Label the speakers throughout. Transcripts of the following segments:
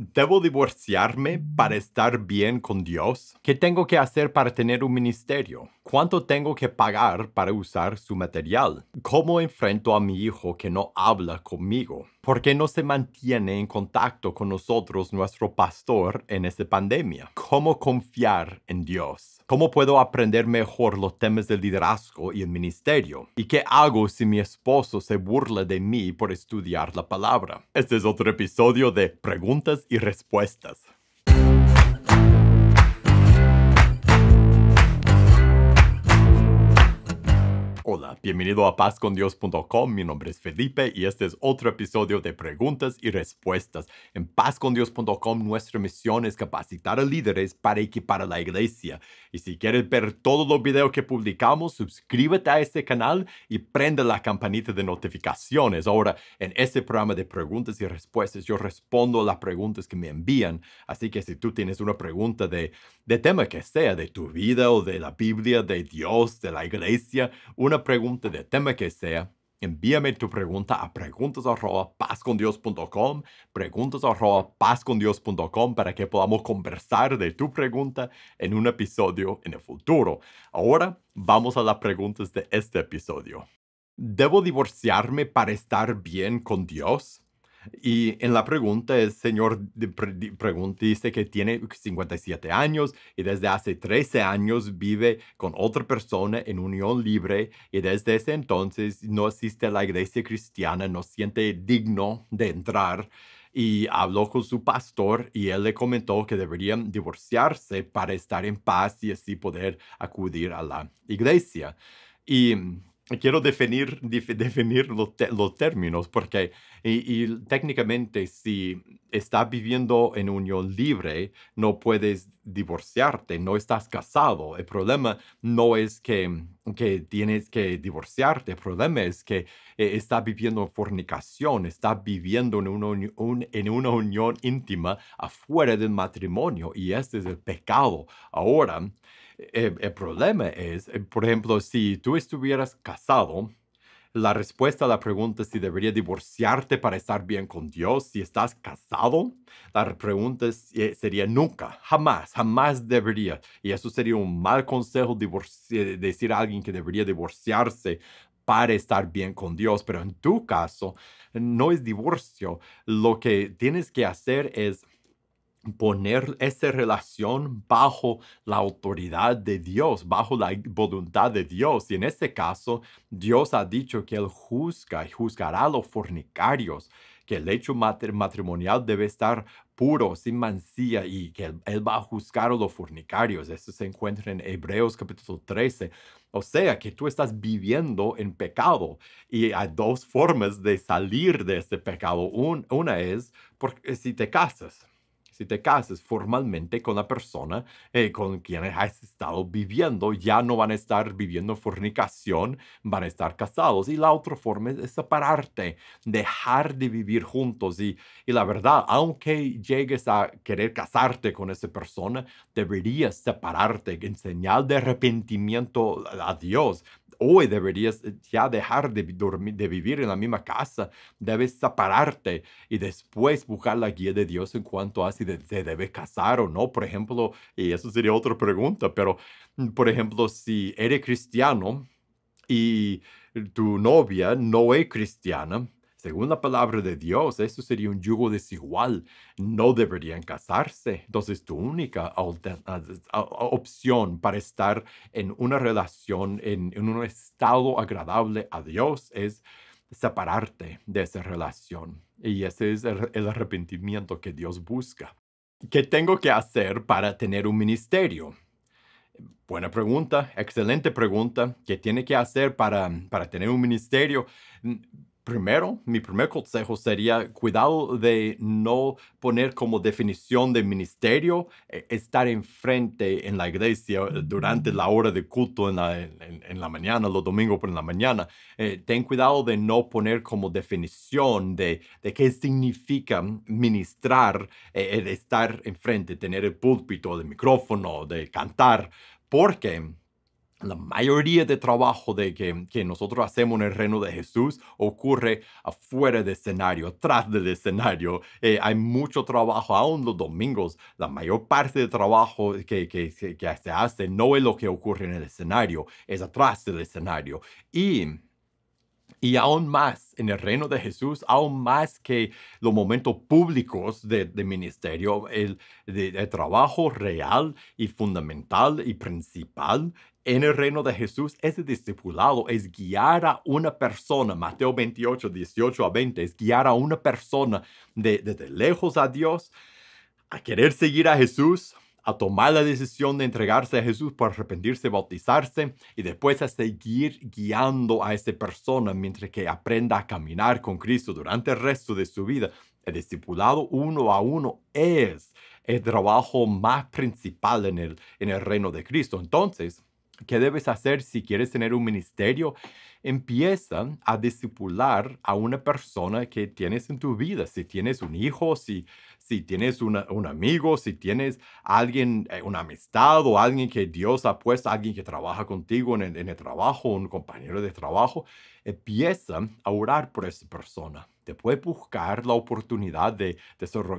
Speaker 1: ¿Debo divorciarme para estar bien con Dios? ¿Qué tengo que hacer para tener un ministerio? ¿Cuánto tengo que pagar para usar su material? ¿Cómo enfrento a mi hijo que no habla conmigo? ¿Por qué no se mantiene en contacto con nosotros nuestro pastor en esta pandemia? ¿Cómo confiar en Dios? ¿Cómo puedo aprender mejor los temas del liderazgo y el ministerio? ¿Y qué hago si mi esposo se burla de mí por estudiar la palabra? Este es otro episodio de Preguntas y Respuestas. Hola, bienvenido a pazcondios.com. Mi nombre es Felipe y este es otro episodio de Preguntas y Respuestas. En pazcondios.com nuestra misión es capacitar a líderes para equipar a la iglesia. Y si quieres ver todos los videos que publicamos, suscríbete a este canal y prende la campanita de notificaciones. Ahora, en este programa de Preguntas y Respuestas, yo respondo a las preguntas que me envían. Así que si tú tienes una pregunta de tema que sea, de tu vida o de la Biblia, de Dios, de la iglesia, una pregunta de tema que sea, envíame tu pregunta a preguntas@pazcondios.com, preguntas@pazcondios.com para que podamos conversar de tu pregunta en un episodio en el futuro. Ahora vamos a las preguntas de este episodio. ¿Debo divorciarme para estar bien con Dios? Y en la pregunta, el señor dice que tiene 57 años y desde hace 13 años vive con otra persona en unión libre y desde ese entonces no asiste a la iglesia cristiana, no siente digno de entrar y habló con su pastor y él le comentó que deberían divorciarse para estar en paz y así poder acudir a la iglesia. Y quiero definir los términos porque y técnicamente, si estás viviendo en unión libre, no puedes divorciarte, no estás casado. El problema no es que tienes que divorciarte, el problema es que estás viviendo en fornicación, estás viviendo en en una unión íntima afuera del matrimonio y este es el pecado. Ahora, el problema es, por ejemplo, si tú estuvieras casado, la respuesta a la pregunta si debería divorciarte para estar bien con Dios, si estás casado, la pregunta sería nunca, jamás, jamás debería. Y eso sería un mal consejo decir a alguien que debería divorciarse para estar bien con Dios. Pero en tu caso, no es divorcio. Lo que tienes que hacer es poner esa relación bajo la autoridad de Dios, bajo la voluntad de Dios. Y en este caso, Dios ha dicho que Él juzga y juzgará a los fornicarios, que el hecho matrimonial debe estar puro, sin mancilla, y que Él va a juzgar a los fornicarios. Eso se encuentra en Hebreos capítulo 13. O sea, que tú estás viviendo en pecado y hay dos formas de salir de este pecado. Una es porque si te casas. Si te casas formalmente con la persona con quien has estado viviendo, ya no van a estar viviendo fornicación, van a estar casados. Y la otra forma es separarte, dejar de vivir juntos. Y la verdad, aunque llegues a querer casarte con esa persona, deberías separarte en señal de arrepentimiento a Dios. Hoy deberías ya dejar de vivir en la misma casa, debes separarte y después buscar la guía de Dios en cuanto a si te debe casar o no, por ejemplo, y eso sería otra pregunta, pero, por ejemplo, si eres cristiano y tu novia no es cristiana, según la palabra de Dios, eso sería un yugo desigual. No deberían casarse. Entonces, tu única opción para estar en una relación, en un estado agradable a Dios, es separarte de esa relación. Y ese es el arrepentimiento que Dios busca. ¿Qué tengo que hacer para tener un ministerio? Buena pregunta, excelente pregunta. ¿Qué tiene que hacer para tener un ministerio? Mm, Primero, mi primer consejo sería cuidado de no poner como definición de ministerio estar enfrente en la iglesia durante la hora de culto en la mañana, los domingos por la mañana. Ten cuidado de no poner como definición de qué significa ministrar, el estar enfrente, tener el púlpito, el micrófono, de cantar, porque La mayoría de trabajo que nosotros hacemos en el reino de Jesús ocurre afuera del escenario, atrás del escenario. Hay mucho trabajo, aún los domingos. La mayor parte del trabajo que se hace no es lo que ocurre en el escenario, es atrás del escenario. Y aún más en el reino de Jesús, aún más que los momentos públicos de ministerio, el trabajo real y fundamental y principal en el reino de Jesús es el discipulado, es guiar a una persona. Mateo 28, 18 a 20, es guiar a una persona desde lejos a Dios, a querer seguir a Jesús, a tomar la decisión de entregarse a Jesús para arrepentirse, bautizarse y después a seguir guiando a esa persona mientras que aprenda a caminar con Cristo durante el resto de su vida. El discipulado uno a uno es el trabajo más principal en el reino de Cristo. Entonces, ¿qué debes hacer si quieres tener un ministerio? Empieza a discipular a una persona que tienes en tu vida. Si tienes un hijo, si tienes un amigo, si tienes alguien, una amistad o alguien que Dios ha puesto, alguien que trabaja contigo en el trabajo, un compañero de trabajo, empieza a orar por esa persona. Después buscar la oportunidad de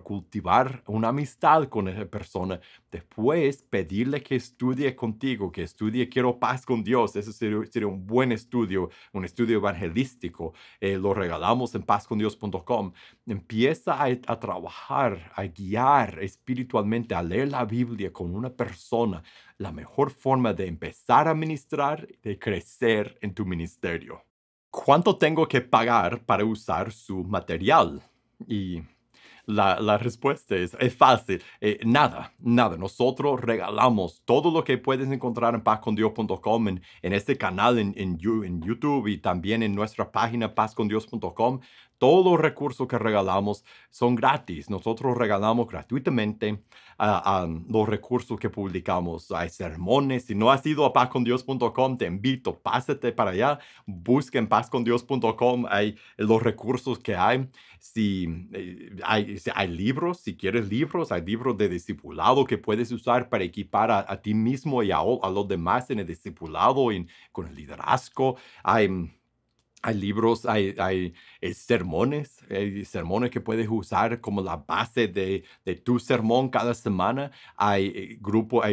Speaker 1: cultivar una amistad con esa persona. Después pedirle que estudie contigo, que estudie Quiero paz con Dios. Eso sería un buen estudio, un estudio evangelístico. Lo regalamos en pazcondios.com. Empieza a trabajar, a guiar espiritualmente, a leer la Biblia con una persona. La mejor forma de empezar a ministrar, de crecer en tu ministerio. ¿Cuánto tengo que pagar para usar su material? Y la respuesta es fácil. Nada, nada. Nosotros regalamos todo lo que puedes encontrar en pazcondios.com, en este canal en YouTube y también en nuestra página pazcondios.com. Todos los recursos que regalamos son gratis. Nosotros regalamos gratuitamente los recursos que publicamos. Hay sermones. Si no has ido a pazcondios.com, te invito, pásate para allá. Busca en pazcondios.com. Hay los recursos que hay. Si hay libros, si quieres libros, hay libros de discipulado que puedes usar para equipar a ti mismo y a los demás en el discipulado, con el liderazgo. Hay libros, hay sermones que puedes usar como la base de tu sermón cada semana. Hay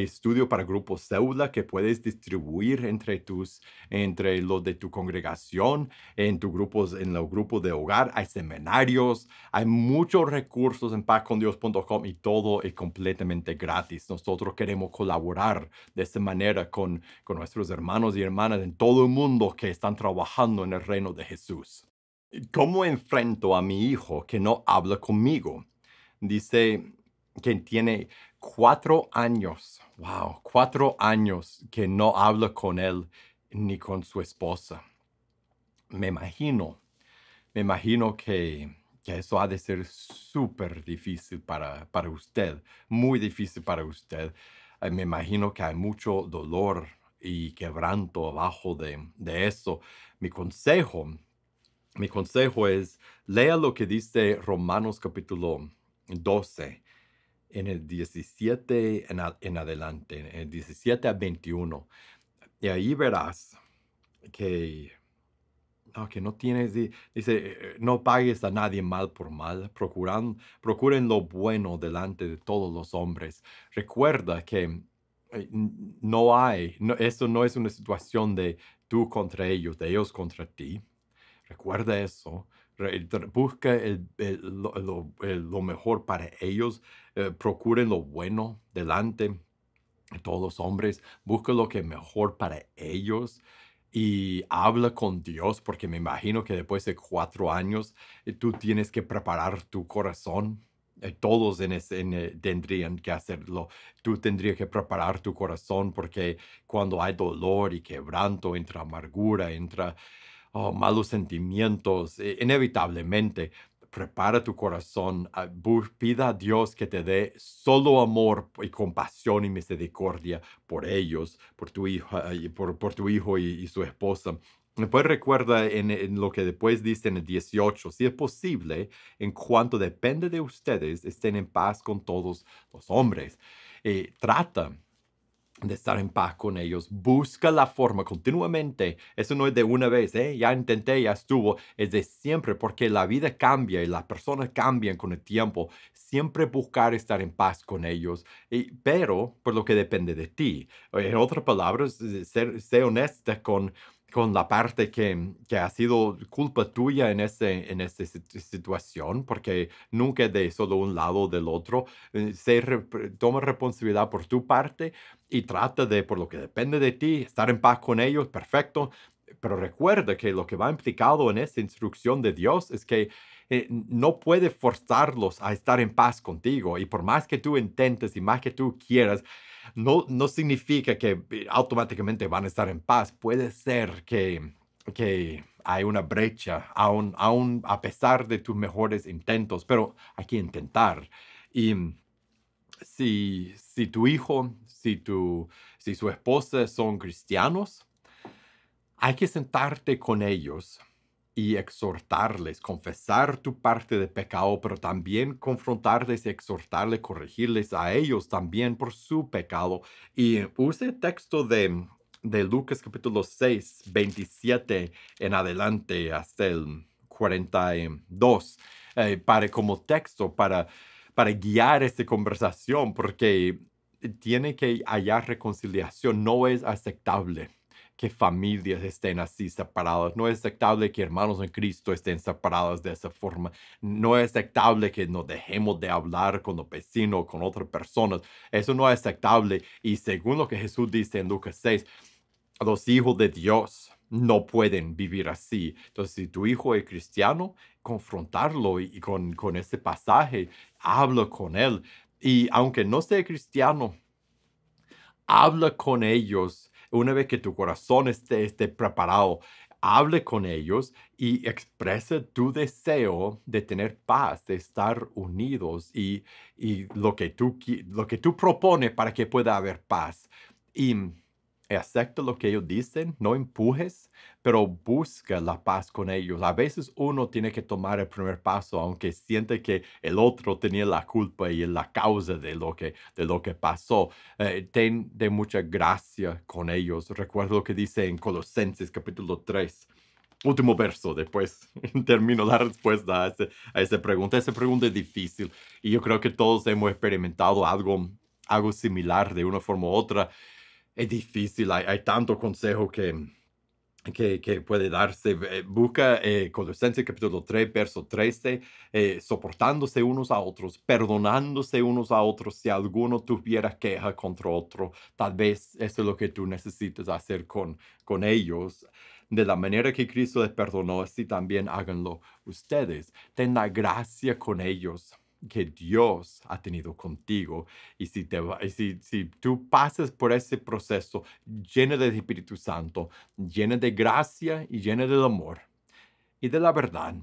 Speaker 1: estudio para grupos célula que puedes distribuir entre los de tu congregación, en los grupos de hogar. Hay seminarios, hay muchos recursos en pazcondios.com y todo es completamente gratis. Nosotros queremos colaborar de esta manera con nuestros hermanos y hermanas en todo el mundo que están trabajando en el reino de Jesús. ¿Cómo enfrento a mi hijo que no habla conmigo? Dice que tiene 4 años, wow, 4 años que no habla con él ni con su esposa. Me imagino, me imagino que eso ha de ser súper difícil para usted, muy difícil para usted. Me imagino que hay mucho dolor y quebranto abajo de eso. Mi consejo, mi consejo es, lea lo que dice Romanos capítulo 12, en el 17 en adelante, en el 17 a 21. Y ahí verás que que no tienes, dice, no pagues a nadie mal por mal, procuren lo bueno delante de todos los hombres. Recuerda que esto no es una situación de tú contra ellos, de ellos contra ti. Recuerda eso. Busca lo mejor para ellos. Procuren lo bueno delante de todos los hombres. Busca lo que es mejor para ellos y habla con Dios, porque me imagino que después de 4 años tú tienes que preparar tu corazón. Todos tendrían que hacerlo. Tú tendrías que preparar tu corazón porque cuando hay dolor y quebranto, entra amargura, entra malos sentimientos, inevitablemente. Prepara tu corazón, pida a Dios que te dé solo amor y compasión y misericordia por ellos, por tu hijo, por tu hijo y su esposa. Después recuerda en lo que después dice en el 18, si es posible, en cuanto depende de ustedes, estén en paz con todos los hombres. Trata de estar en paz con ellos. Busca la forma continuamente. Eso no es de una vez, ¿eh? Ya intenté, ya estuvo. Es de siempre, porque la vida cambia y las personas cambian con el tiempo. Siempre buscar estar en paz con ellos, pero por lo que depende de ti. En otras palabras, ser honesta con la parte que ha sido culpa tuya en esta situación, porque nunca es de solo un lado o del otro. Toma responsabilidad por tu parte y trata de, por lo que depende de ti, estar en paz con ellos, perfecto. Pero recuerda que lo que va implicado en esta instrucción de Dios es que no puede forzarlos a estar en paz contigo. Y por más que tú intentes y más que tú quieras, no significa que automáticamente van a estar en paz. Puede ser que hay una brecha, aún a pesar de tus mejores intentos, pero hay que intentar. Y si tu hijo, si su esposa son cristianos, hay que sentarte con ellos y exhortarles, confesar tu parte de pecado, pero también confrontarles y exhortarles, corregirles a ellos también por su pecado. Y use el texto de Lucas capítulo 6 27 en adelante hasta el 42, como texto para guiar esta conversación, porque tiene que hallar reconciliación. No es aceptable que familias estén así separadas. No es aceptable que hermanos en Cristo estén separados de esa forma. No es aceptable que nos dejemos de hablar con los vecinos, con otras personas. Eso no es aceptable. Y según lo que Jesús dice en Lucas 6, los hijos de Dios no pueden vivir así. Entonces, si tu hijo es cristiano, confrontarlo y con ese pasaje, habla con él. Y aunque no sea cristiano, habla con ellos una vez que tu corazón esté preparado. Hable con ellos y expresa tu deseo de tener paz, de estar unidos y lo que tú propones para que pueda haber paz. Y acepta lo que ellos dicen, no empujes, pero busca la paz con ellos. A veces uno tiene que tomar el primer paso, aunque siente que el otro tenía la culpa y la causa de lo que pasó. Ten de mucha gracia con ellos. Recuerdo lo que dice en Colosenses capítulo 3, último verso, después termino la respuesta a esa pregunta. Esa pregunta es difícil y yo creo que todos hemos experimentado algo similar de una forma u otra. Es difícil, hay tanto consejo que puede darse. Busca Colosenses capítulo 3, verso 13, soportándose unos a otros, perdonándose unos a otros si alguno tuviera queja contra otro. Tal vez eso es lo que tú necesitas hacer con ellos. De la manera que Cristo les perdonó, así también háganlo ustedes. Ten la gracia con ellos que Dios ha tenido contigo. Y si tú pasas por ese proceso lleno del Espíritu Santo, llena de gracia y llena del amor y de la verdad,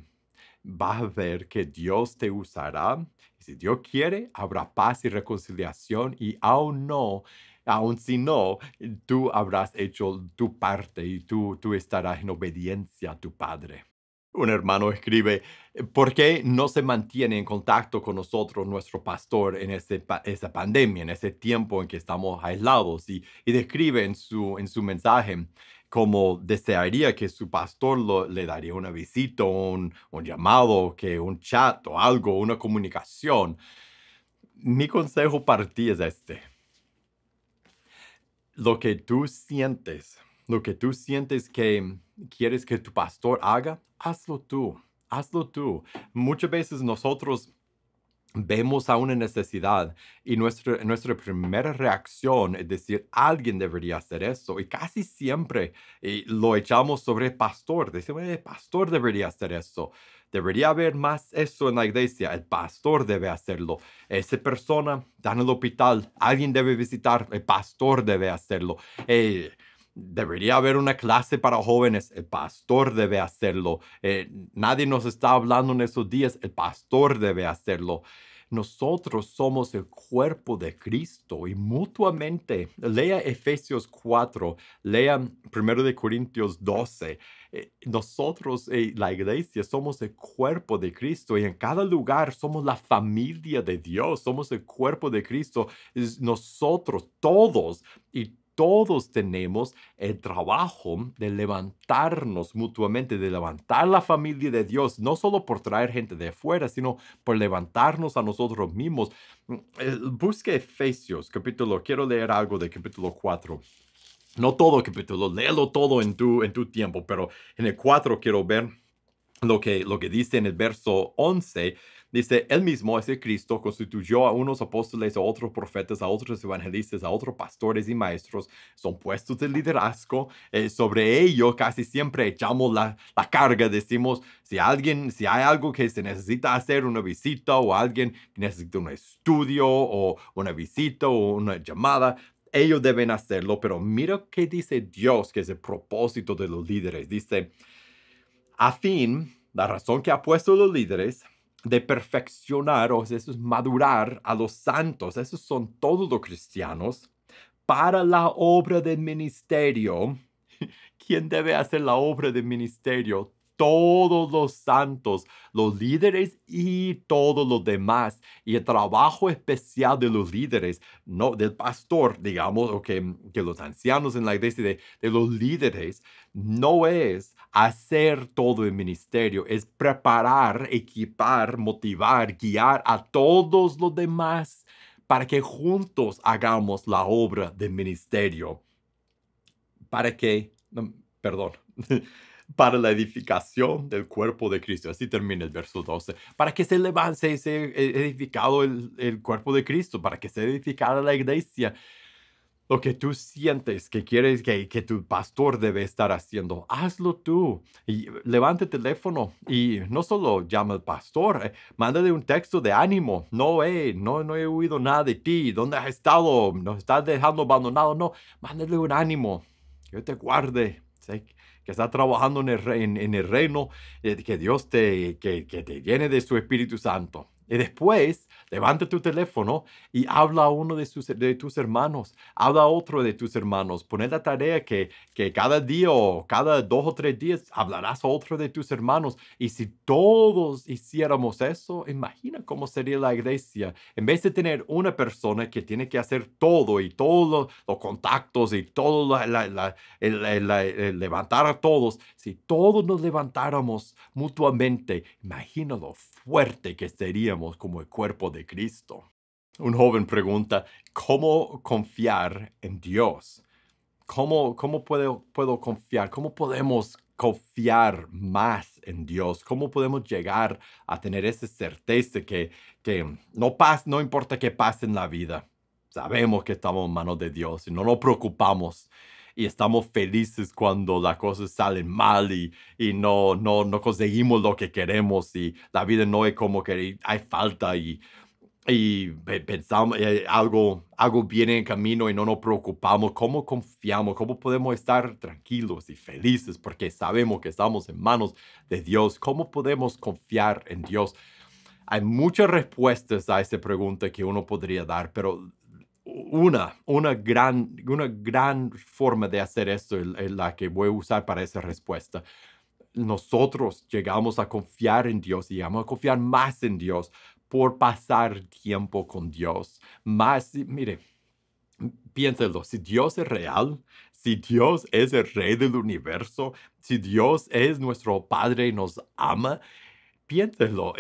Speaker 1: vas a ver que Dios te usará. Y si Dios quiere, habrá paz y reconciliación. Y aun si no, tú habrás hecho tu parte y tú estarás en obediencia a tu Padre. Un hermano escribe, ¿por qué no se mantiene en contacto con nosotros nuestro pastor en esa pandemia, en ese tiempo en que estamos aislados? Y describe en su mensaje cómo desearía que su pastor le daría una visita, un llamado, que un chat o algo, una comunicación. Mi consejo para ti es este: lo que tú sientes, lo que tú sientes que quieres que tu pastor haga, hazlo tú, hazlo tú. Muchas veces nosotros vemos a una necesidad y nuestra primera reacción es decir, alguien debería hacer eso. Y casi siempre lo echamos sobre el pastor. Decimos, el pastor debería hacer eso. Debería haber más eso en la iglesia. El pastor debe hacerlo. Esa persona está en el hospital. Alguien debe visitar. El pastor debe hacerlo. Debería haber una clase para jóvenes. El pastor debe hacerlo. Nadie nos está hablando en esos días. El pastor debe hacerlo. nosotros somos el cuerpo de Cristo y mutuamente, lea Efesios 4, lea 1 Corintios 12. Nosotros, la iglesia, somos el cuerpo de Cristo y en cada lugar somos la familia de Dios, somos el cuerpo de Cristo. Nosotros, todos y todos tenemos el trabajo de levantarnos mutuamente, de levantar la familia de Dios, no solo por traer gente de afuera, sino por levantarnos a nosotros mismos. Busque Efesios, quiero leer algo de capítulo 4. No todo el capítulo, léelo todo en tu tiempo, pero en el 4 quiero ver lo que dice en el verso 11. Dice, él mismo, ese Cristo, constituyó a unos apóstoles, a otros profetas, a otros evangelistas, a otros pastores y maestros. Son puestos de liderazgo. Sobre ello casi siempre echamos la carga. Decimos, si hay algo que se necesita hacer, una visita, o alguien necesita un estudio, o una visita, o una llamada, ellos deben hacerlo. Pero mira qué dice Dios, que es el propósito de los líderes. Dice, a fin, la razón que ha puesto los líderes de perfeccionar, o sea, eso es madurar a los santos, esos son todos los cristianos, para la obra del ministerio. ¿Quién debe hacer la obra del ministerio? Todos los santos, los líderes y todos los demás. Y el trabajo especial de los líderes, no del pastor, digamos, o que los ancianos en la iglesia, de los líderes, no es hacer todo el ministerio, es preparar, equipar, motivar, guiar a todos los demás para que juntos hagamos la obra del ministerio. Para que, no, perdón, para la edificación del cuerpo de Cristo. Así termina el verso 12. Para que se levante, sea edificado el cuerpo de Cristo, para que sea edificada la iglesia. Lo que tú sientes que quieres que tu pastor debe estar haciendo, hazlo tú. Y levanta el teléfono y no solo llama al pastor, mándale un texto de ánimo. No, no he oído nada de ti. ¿Dónde has estado? ¿Nos estás dejando abandonado? No, mándale un ánimo. Que Dios te guarde. Sé que está trabajando en el reino, que Dios que te llene de su Espíritu Santo. Y después, levanta tu teléfono y habla a uno de tus hermanos, habla a otro de tus hermanos. Poner la tarea que cada día o cada 2 o 3 días hablarás a otro de tus hermanos. Y si todos hiciéramos eso, imagina cómo sería la iglesia. En vez de tener una persona que tiene que hacer todo y todos los contactos y todo el levantar a todos, si todos nos levantáramos mutuamente, imagina lo fuerte que seríamos como el cuerpo de Cristo. Un joven pregunta, ¿cómo confiar en Dios? ¿Cómo puedo confiar? ¿Cómo podemos confiar más en Dios? ¿Cómo podemos llegar a tener esa certeza que no importa qué pase en la vida? Sabemos que estamos en manos de Dios y no nos preocupamos y estamos felices cuando las cosas salen mal y no conseguimos lo que queremos y la vida no es como que hay falta y pensamos algo viene en camino y no nos preocupamos. ¿Cómo confiamos? ¿Cómo podemos estar tranquilos y felices porque sabemos que estamos en manos de Dios? ¿Cómo podemos confiar en Dios? Hay muchas respuestas a esa pregunta que uno podría dar, pero una gran forma de hacer esto es la que voy a usar para esa respuesta. Nosotros llegamos a confiar en Dios y llegamos a confiar más en Dios por pasar tiempo con Dios. Mire, piénselo, si Dios es real, si Dios es el rey del universo, si Dios es nuestro Padre y nos ama, piénselo,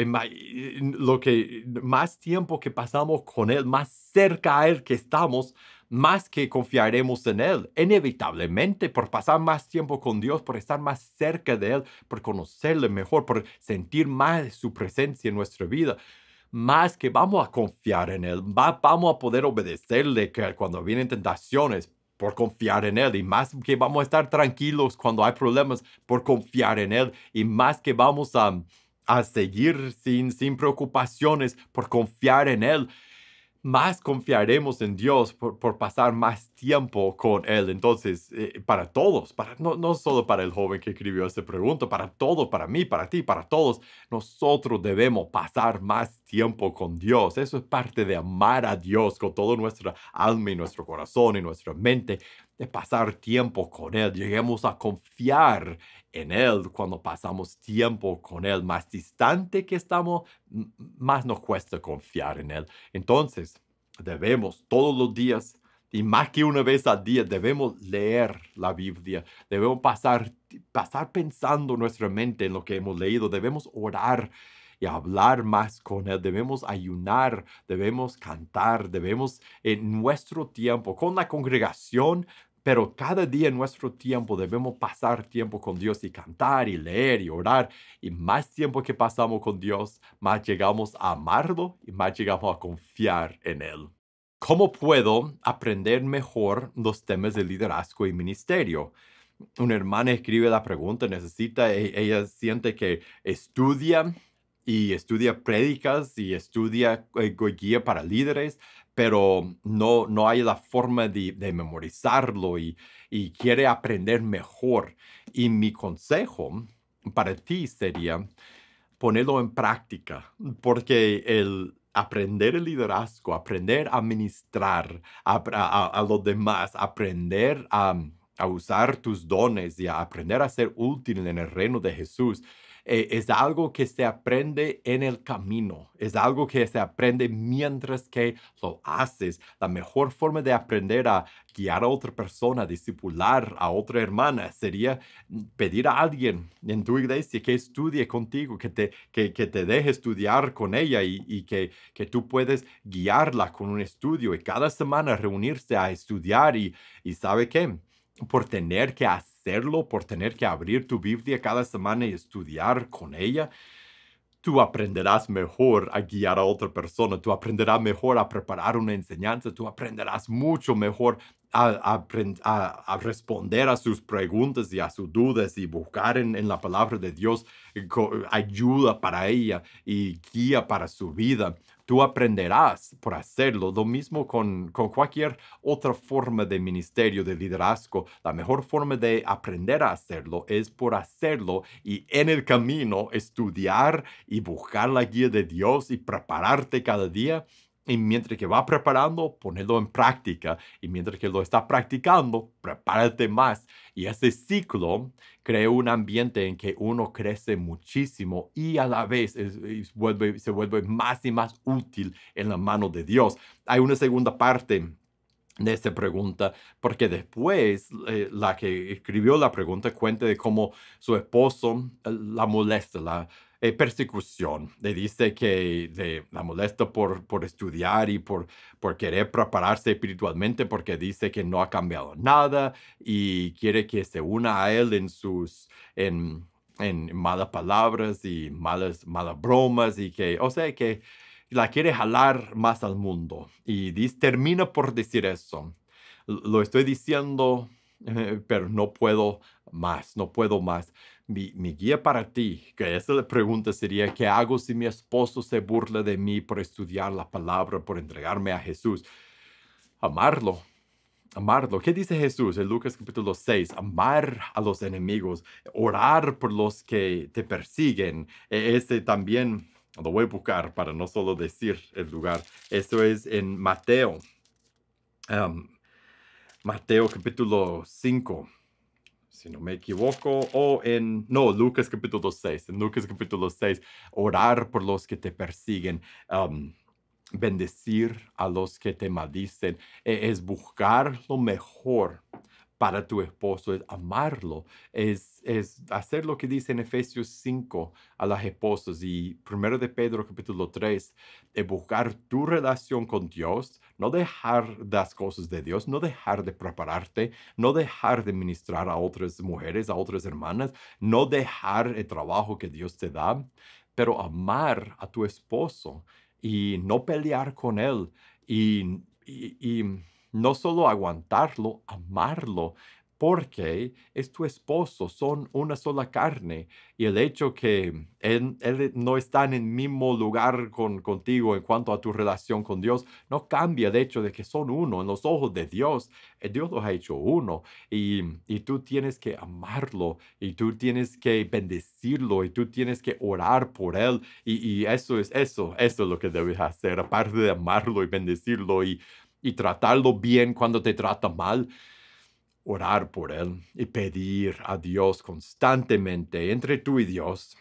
Speaker 1: lo que más tiempo que pasamos con Él, más cerca a Él que estamos, más que confiaremos en Él. Inevitablemente, por pasar más tiempo con Dios, por estar más cerca de Él, por conocerle mejor, por sentir más de su presencia en nuestra vida, más que vamos a confiar en Él, vamos a poder obedecerle que cuando vienen tentaciones, por confiar en Él, y más que vamos a estar tranquilos cuando hay problemas, por confiar en Él, y más que vamos a seguir sin preocupaciones, por confiar en Él, más confiaremos en Dios por pasar más tiempo con Él. Entonces, para todos, no solo para el joven que escribió esta pregunta, para todos, para mí, para ti, para todos, nosotros debemos pasar más tiempo con Dios. Eso es parte de amar a Dios con toda nuestra alma y nuestro corazón y nuestra mente, de pasar tiempo con Él. Lleguemos a confiar en Él cuando pasamos tiempo con Él. Más distante que estamos, más nos cuesta confiar en Él. Entonces, debemos todos los días y más que una vez al día, debemos leer la Biblia. Debemos pasar pensando nuestra mente en lo que hemos leído. Debemos orar y hablar más con Él. Debemos ayunar, debemos cantar, debemos en nuestro tiempo con la congregación, pero cada día en nuestro tiempo debemos pasar tiempo con Dios y cantar y leer y orar. Y más tiempo que pasamos con Dios, más llegamos a amarlo y más llegamos a confiar en Él. ¿Cómo puedo aprender mejor los temas de liderazgo y ministerio? Una hermana escribe la pregunta, ella siente que estudia y estudia prédicas y estudia guía para líderes, pero no hay la forma de memorizarlo y quiere aprender mejor. Y mi consejo para ti sería ponerlo en práctica, porque el aprender el liderazgo, aprender a ministrar a los demás, aprender a usar tus dones y a aprender a ser útil en el reino de Jesús, es algo que se aprende en el camino, es algo que se aprende mientras que lo haces. La mejor forma de aprender a guiar a otra persona, discipular a otra hermana, sería pedir a alguien en tu iglesia que estudie contigo, que te deje estudiar con ella y que tú puedes guiarla con un estudio y cada semana reunirse a estudiar y ¿sabe qué? Por tener que hacerlo, por tener que abrir tu Biblia cada semana y estudiar con ella, tú aprenderás mejor a guiar a otra persona, tú aprenderás mejor a preparar una enseñanza, tú aprenderás mucho mejor a responder a sus preguntas y a sus dudas y buscar en la palabra de Dios ayuda para ella y guía para su vida. Tú aprenderás por hacerlo. Lo mismo con cualquier otra forma de ministerio, de liderazgo. La mejor forma de aprender a hacerlo es por hacerlo y en el camino estudiar y buscar la guía de Dios y prepararte cada día. Y mientras que va preparando, ponerlo en práctica. Y mientras que lo está practicando, prepárate más. Y ese ciclo crea un ambiente en que uno crece muchísimo y a la vez se vuelve más y más útil en la mano de Dios. Hay una segunda parte de esta pregunta, porque después la que escribió la pregunta cuenta de cómo su esposo la molesta, la persecución. Le dice que la molesta por estudiar y por querer prepararse espiritualmente, porque dice que no ha cambiado nada y quiere que se una a él en malas palabras y malas bromas y que, o sea, que la quiere jalar más al mundo. Y termina por decir eso. Lo estoy diciendo, pero no puedo más, no puedo más. Mi guía para ti, que esa la pregunta sería, ¿qué hago si mi esposo se burla de mí por estudiar la palabra, por entregarme a Jesús? Amarlo, amarlo. ¿Qué dice Jesús en Lucas capítulo 6? Amar a los enemigos, orar por los que te persiguen. Ese también lo voy a buscar para no solo decir el lugar. Eso es en Mateo, am, Mateo capítulo 5, si no me equivoco, no, Lucas capítulo 6. En Lucas capítulo 6, orar por los que te persiguen. Bendecir a los que te maldicen, es buscar lo mejor para tu esposo, es amarlo, es hacer lo que dice en Efesios 5 a las esposas y primero de Pedro capítulo 3, es buscar tu relación con Dios, no dejar las cosas de Dios, no dejar de prepararte, no dejar de ministrar a otras mujeres, a otras hermanas, no dejar el trabajo que Dios te da, pero amar a tu esposo y no pelear con él y no solo aguantarlo, amarlo, porque es tu esposo, son una sola carne. Y el hecho que él no está en el mismo lugar contigo en cuanto a tu relación con Dios, no cambia el hecho de que son uno. En los ojos de Dios, Dios los ha hecho uno. Y tú tienes que amarlo, y tú tienes que bendecirlo, y tú tienes que orar por él. Y eso es lo que debes hacer, aparte de amarlo y bendecirlo y tratarlo bien cuando te trata mal, orar por él y pedir a Dios constantemente entre tú y Dios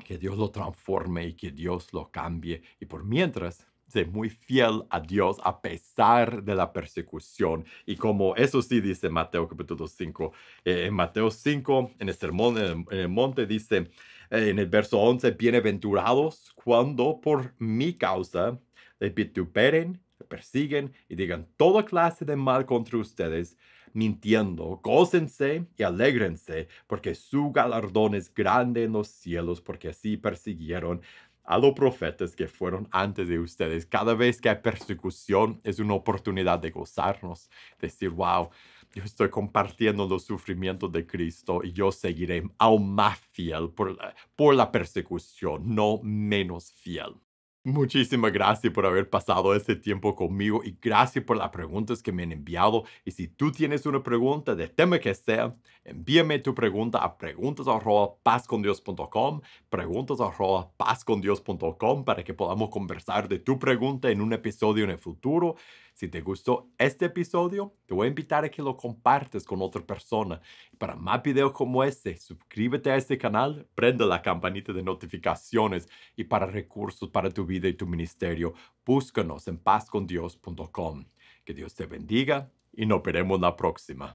Speaker 1: que Dios lo transforme y que Dios lo cambie. Y por mientras, sé muy fiel a Dios a pesar de la persecución. Y como eso sí dice Mateo capítulo 5. En Mateo 5, en el sermón en el monte, dice en el verso 11, bienaventurados cuando por mi causa le vituperen, le persiguen y digan toda clase de mal contra ustedes mintiendo, gócense y alégrense, porque su galardón es grande en los cielos, porque así persiguieron a los profetas que fueron antes de ustedes. Cada vez que hay persecución es una oportunidad de gozarnos, decir, wow, yo estoy compartiendo los sufrimientos de Cristo y yo seguiré aún más fiel por la persecución, no menos fiel. Muchísimas gracias por haber pasado este tiempo conmigo y gracias por las preguntas que me han enviado. Y si tú tienes una pregunta de tema que sea, envíame tu pregunta a preguntas@pazcondios.com, preguntas@pazcondios.com para que podamos conversar de tu pregunta en un episodio en el futuro. Si te gustó este episodio, te voy a invitar a que lo compartas con otra persona. Para más videos como este, suscríbete a este canal, prende la campanita de notificaciones y para recursos para tu vida y tu ministerio, búscanos en pazcondios.com. Que Dios te bendiga y nos veremos la próxima.